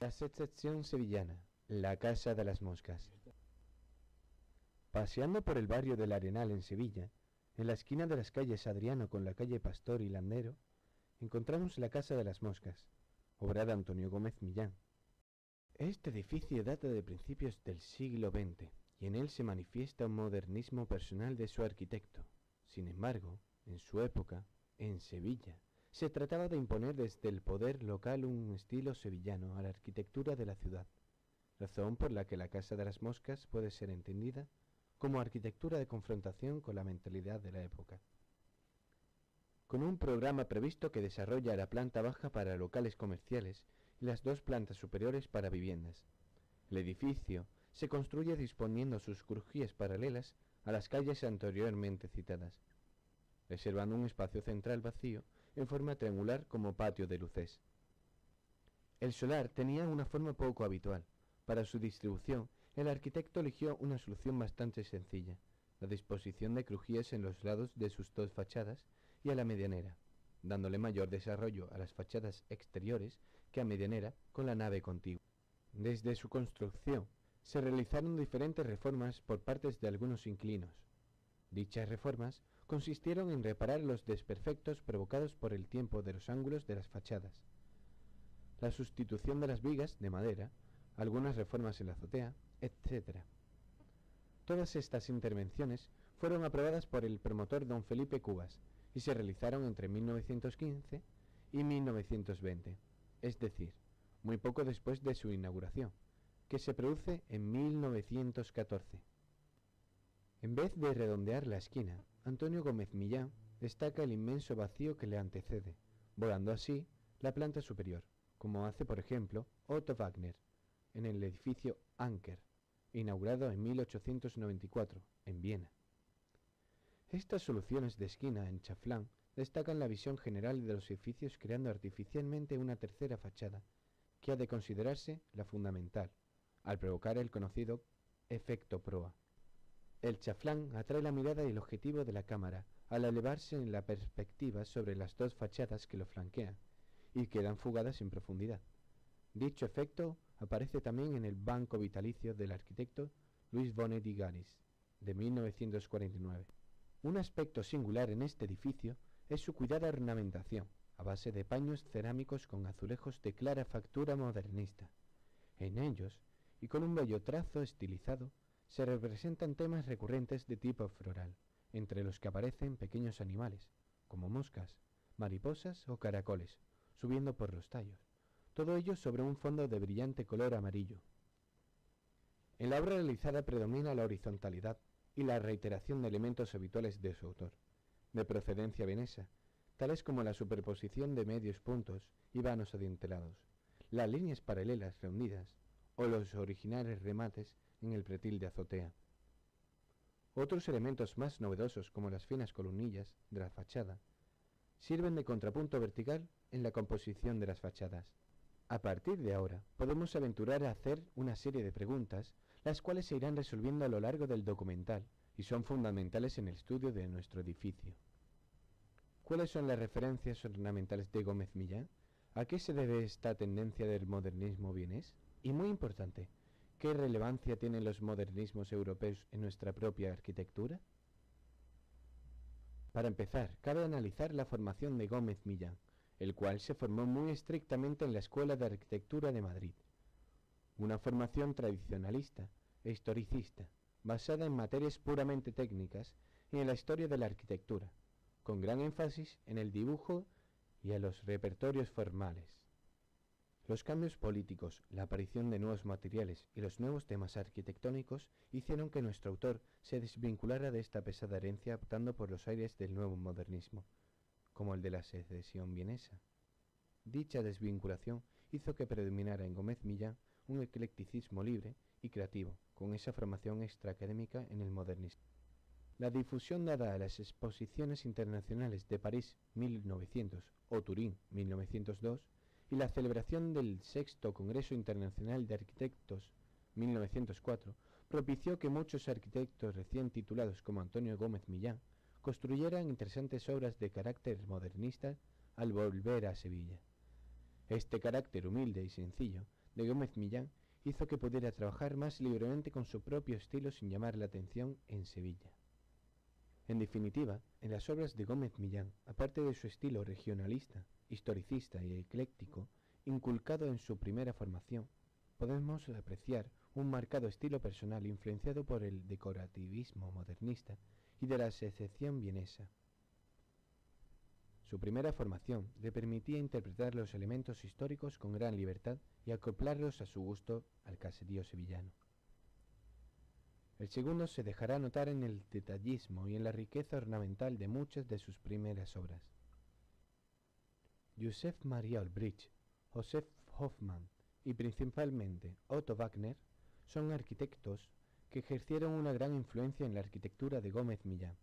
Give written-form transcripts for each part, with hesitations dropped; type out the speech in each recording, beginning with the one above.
La sección sevillana, la Casa de las Moscas. Paseando por el barrio del Arenal en Sevilla, en la esquina de las calles Adriano con la calle Pastor y Landero, encontramos la Casa de las Moscas, obra de Antonio Gómez Millán. Este edificio data de principios del siglo XX y en él se manifiesta un modernismo personal de su arquitecto. Sin embargo, en su época, en Sevilla, se trataba de imponer desde el poder local un estilo sevillano a la arquitectura de la ciudad, razón por la que la Casa de las Moscas puede ser entendida como arquitectura de confrontación con la mentalidad de la época. Con un programa previsto que desarrolla la planta baja para locales comerciales y las dos plantas superiores para viviendas. El edificio se construye disponiendo sus crujías paralelas a las calles anteriormente citadas, reservando un espacio central vacío en forma triangular como patio de luces. El solar tenía una forma poco habitual. Para su distribución, el arquitecto eligió una solución bastante sencilla, la disposición de crujías en los lados de sus dos fachadas y a la medianera, dándole mayor desarrollo a las fachadas exteriores que a medianera con la nave contigua. Desde su construcción, se realizaron diferentes reformas por partes de algunos inquilinos. Dichas reformas consistieron en reparar los desperfectos provocados por el tiempo de los ángulos de las fachadas, la sustitución de las vigas de madera, algunas reformas en la azotea, etc. Todas estas intervenciones fueron aprobadas por el promotor don Felipe Cubas y se realizaron entre 1915 y 1920, es decir, muy poco después de su inauguración, que se produce en 1914. En vez de redondear la esquina, Antonio Gómez Millán destaca el inmenso vacío que le antecede, volando así la planta superior, como hace por ejemplo Otto Wagner, en el edificio Anker, inaugurado en 1894, en Viena. Estas soluciones de esquina en chaflán destacan la visión general de los edificios creando artificialmente una tercera fachada, que ha de considerarse la fundamental, al provocar el conocido efecto proa. El chaflán atrae la mirada y el objetivo de la cámara al elevarse en la perspectiva sobre las dos fachadas que lo flanquean y quedan fugadas en profundidad. Dicho efecto aparece también en el banco vitalicio del arquitecto Luis Bonet y Garis, de 1949. Un aspecto singular en este edificio es su cuidada ornamentación, a base de paños cerámicos con azulejos de clara factura modernista. En ellos, y con un bello trazo estilizado, se representan temas recurrentes de tipo floral, entre los que aparecen pequeños animales, como moscas, mariposas o caracoles, subiendo por los tallos, todo ello sobre un fondo de brillante color amarillo. En la obra realizada predomina la horizontalidad y la reiteración de elementos habituales de su autor, de procedencia vienesa, tales como la superposición de medios puntos y vanos adintelados, las líneas paralelas reunidas o los originales remates en el pretil de azotea. Otros elementos más novedosos, como las finas columnillas de la fachada, sirven de contrapunto vertical en la composición de las fachadas. A partir de ahora, podemos aventurar a hacer una serie de preguntas, las cuales se irán resolviendo a lo largo del documental y son fundamentales en el estudio de nuestro edificio. ¿Cuáles son las referencias ornamentales de Gómez Millán? ¿A qué se debe esta tendencia del modernismo vienés? Y muy importante, ¿qué relevancia tienen los modernismos europeos en nuestra propia arquitectura? Para empezar, cabe analizar la formación de Gómez Millán, el cual se formó muy estrictamente en la Escuela de Arquitectura de Madrid. Una formación tradicionalista e historicista, basada en materias puramente técnicas y en la historia de la arquitectura, con gran énfasis en el dibujo y en los repertorios formales. Los cambios políticos, la aparición de nuevos materiales y los nuevos temas arquitectónicos hicieron que nuestro autor se desvinculara de esta pesada herencia optando por los aires del nuevo modernismo, como el de la secesión vienesa. Dicha desvinculación hizo que predominara en Gómez Millán un eclecticismo libre y creativo, con esa formación extraacadémica en el modernismo. La difusión dada a las exposiciones internacionales de París 1900 o Turín 1902 y la celebración del Sexto Congreso Internacional de Arquitectos 1904 propició que muchos arquitectos recién titulados como Antonio Gómez Millán construyeran interesantes obras de carácter modernista al volver a Sevilla. Este carácter humilde y sencillo de Gómez Millán hizo que pudiera trabajar más libremente con su propio estilo sin llamar la atención en Sevilla. En definitiva, en las obras de Gómez Millán, aparte de su estilo regionalista, historicista y ecléctico, inculcado en su primera formación, podemos apreciar un marcado estilo personal influenciado por el decorativismo modernista y de la secesión vienesa. Su primera formación le permitía interpretar los elementos históricos con gran libertad y acoplarlos a su gusto al caserío sevillano. El segundo se dejará notar en el detallismo y en la riqueza ornamental de muchas de sus primeras obras. Joseph Maria Olbrich, Joseph Hoffmann y principalmente Otto Wagner son arquitectos que ejercieron una gran influencia en la arquitectura de Gómez Millán,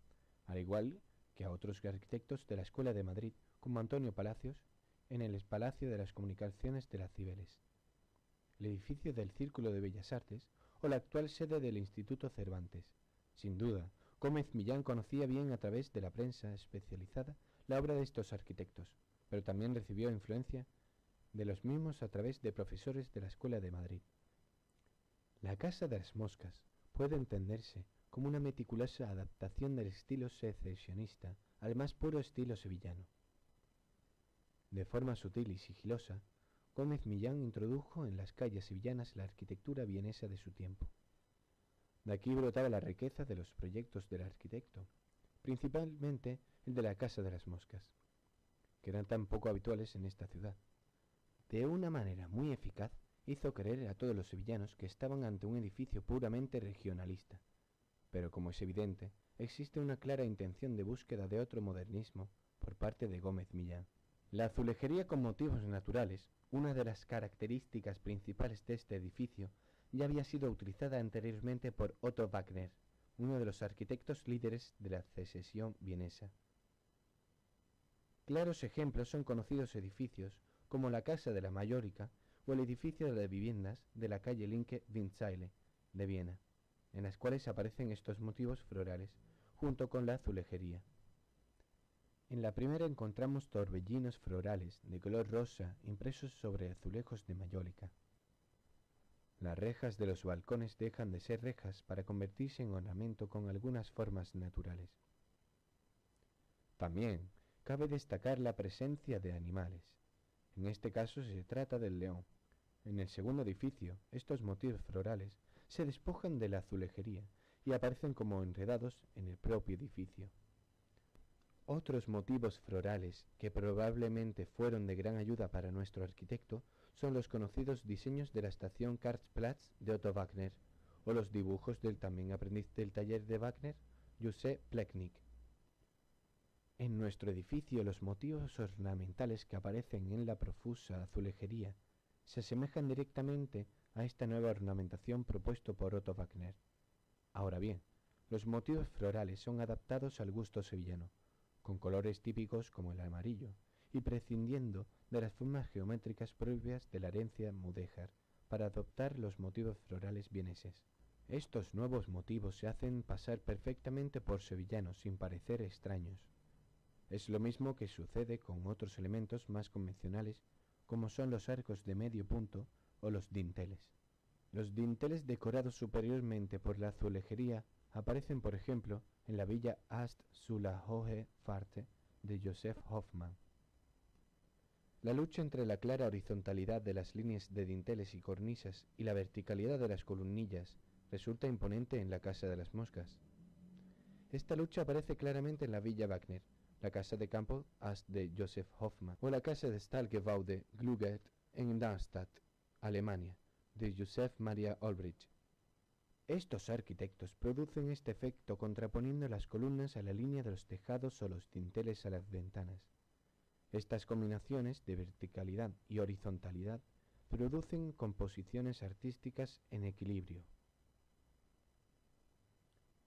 al igual que a otros arquitectos de la Escuela de Madrid, como Antonio Palacios, en el Palacio de las Comunicaciones de las Cibeles, el edificio del Círculo de Bellas Artes o la actual sede del Instituto Cervantes. Sin duda, Gómez Millán conocía bien a través de la prensa especializada la obra de estos arquitectos, pero también recibió influencia de los mismos a través de profesores de la Escuela de Madrid. La Casa de las Moscas puede entenderse como una meticulosa adaptación del estilo secesionista al más puro estilo sevillano. De forma sutil y sigilosa, Gómez Millán introdujo en las calles sevillanas la arquitectura vienesa de su tiempo. De aquí brotaba la riqueza de los proyectos del arquitecto, principalmente el de la Casa de las Moscas, que eran tan poco habituales en esta ciudad. De una manera muy eficaz, hizo creer a todos los sevillanos que estaban ante un edificio puramente regionalista. Pero como es evidente, existe una clara intención de búsqueda de otro modernismo por parte de Gómez Millán. La azulejería con motivos naturales, una de las características principales de este edificio, ya había sido utilizada anteriormente por Otto Wagner, uno de los arquitectos líderes de la secesión vienesa. Claros ejemplos son conocidos edificios como la Casa de la Mallorca o el edificio de viviendas de la calle Linke-Windseile de Viena, en las cuales aparecen estos motivos florales, junto con la azulejería. En la primera encontramos torbellinos florales de color rosa impresos sobre azulejos de mayólica. Las rejas de los balcones dejan de ser rejas para convertirse en ornamento con algunas formas naturales. También cabe destacar la presencia de animales. En este caso se trata del león. En el segundo edificio, estos motivos florales se despojan de la azulejería y aparecen como enredados en el propio edificio. Otros motivos florales que probablemente fueron de gran ayuda para nuestro arquitecto son los conocidos diseños de la estación Karlsplatz de Otto Wagner o los dibujos del también aprendiz del taller de Wagner, Joseph Plechnik. En nuestro edificio los motivos ornamentales que aparecen en la profusa azulejería se asemejan directamente a esta nueva ornamentación propuesto por Otto Wagner. Ahora bien, los motivos florales son adaptados al gusto sevillano, con colores típicos como el amarillo, y prescindiendo de las formas geométricas propias de la herencia mudéjar para adoptar los motivos florales vieneses. Estos nuevos motivos se hacen pasar perfectamente por sevillanos sin parecer extraños. Es lo mismo que sucede con otros elementos más convencionales como son los arcos de medio punto o los dinteles. Los dinteles decorados superiormente por la azulejería aparecen, por ejemplo, en la villa Ast zu la Hohe Fahrt de Joseph Hoffmann. La lucha entre la clara horizontalidad de las líneas de dinteles y cornisas y la verticalidad de las columnillas resulta imponente en la Casa de las Moscas. Esta lucha aparece claramente en la villa Wagner, la casa de campo Ast de Joseph Hoffmann o la casa de Stahlgebäude Glügert en Darmstadt, Alemania, de Joseph Maria Olbrich. Estos arquitectos producen este efecto contraponiendo las columnas a la línea de los tejados o los dinteles a las ventanas. Estas combinaciones de verticalidad y horizontalidad producen composiciones artísticas en equilibrio.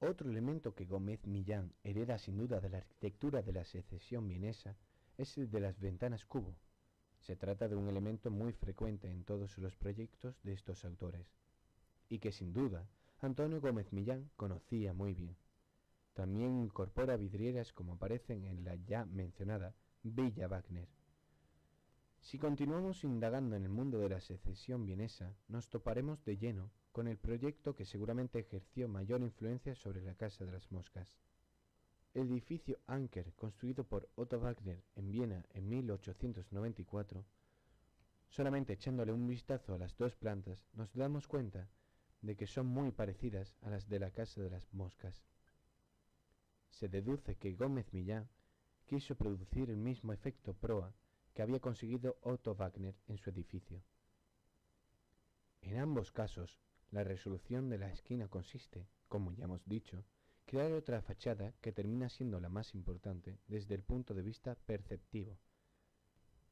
Otro elemento que Gómez Millán hereda sin duda de la arquitectura de la secesión vienesa es el de las ventanas cubo. Se trata de un elemento muy frecuente en todos los proyectos de estos autores, y que sin duda Antonio Gómez Millán conocía muy bien. También incorpora vidrieras como aparecen en la ya mencionada Villa Wagner. Si continuamos indagando en el mundo de la secesión vienesa, nos toparemos de lleno con el proyecto que seguramente ejerció mayor influencia sobre la Casa de las Moscas. El edificio Anker, construido por Otto Wagner en Viena en 1894, solamente echándole un vistazo a las dos plantas, nos damos cuenta de que son muy parecidas a las de la Casa de las Moscas. Se deduce que Gómez Millán quiso producir el mismo efecto proa que había conseguido Otto Wagner en su edificio. En ambos casos, la resolución de la esquina consiste, como ya hemos dicho, crear otra fachada que termina siendo la más importante desde el punto de vista perceptivo.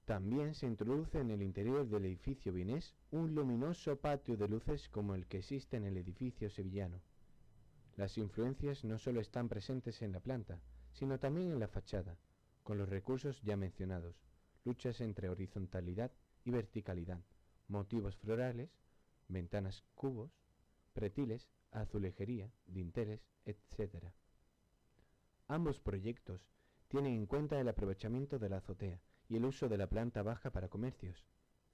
También se introduce en el interior del edificio vienés un luminoso patio de luces como el que existe en el edificio sevillano. Las influencias no solo están presentes en la planta, sino también en la fachada, con los recursos ya mencionados, luchas entre horizontalidad y verticalidad, motivos florales, ventanas cubos, pretiles, azulejería, dinteles, etc. Ambos proyectos tienen en cuenta el aprovechamiento de la azotea y el uso de la planta baja para comercios.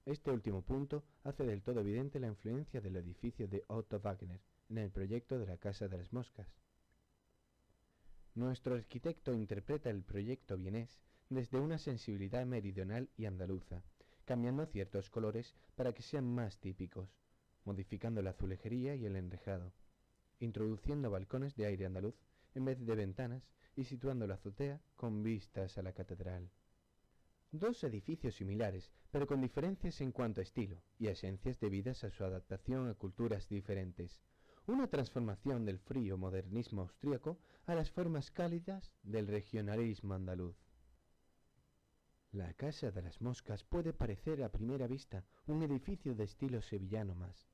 Este último punto hace del todo evidente la influencia del edificio de Otto Wagner en el proyecto de la Casa de las Moscas. Nuestro arquitecto interpreta el proyecto vienés desde una sensibilidad meridional y andaluza, cambiando ciertos colores para que sean más típicos, modificando la azulejería y el enrejado, introduciendo balcones de aire andaluz en vez de ventanas y situando la azotea con vistas a la catedral. Dos edificios similares, pero con diferencias en cuanto a estilo y esencias debidas a su adaptación a culturas diferentes. Una transformación del frío modernismo austríaco a las formas cálidas del regionalismo andaluz. La Casa de las Moscas puede parecer a primera vista un edificio de estilo sevillano más,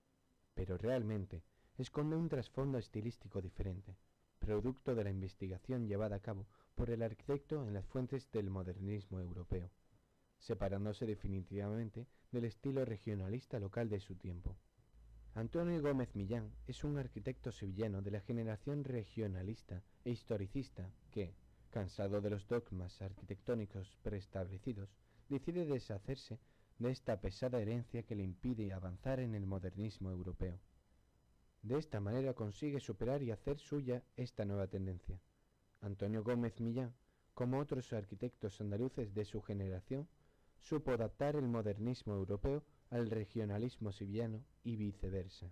pero realmente esconde un trasfondo estilístico diferente, producto de la investigación llevada a cabo por el arquitecto en las fuentes del modernismo europeo, separándose definitivamente del estilo regionalista local de su tiempo. Antonio Gómez Millán es un arquitecto sevillano de la generación regionalista e historicista que, cansado de los dogmas arquitectónicos preestablecidos, decide deshacerse de esta pesada herencia que le impide avanzar en el modernismo europeo. De esta manera consigue superar y hacer suya esta nueva tendencia. Antonio Gómez Millán, como otros arquitectos andaluces de su generación, supo adaptar el modernismo europeo al regionalismo sevillano y viceversa.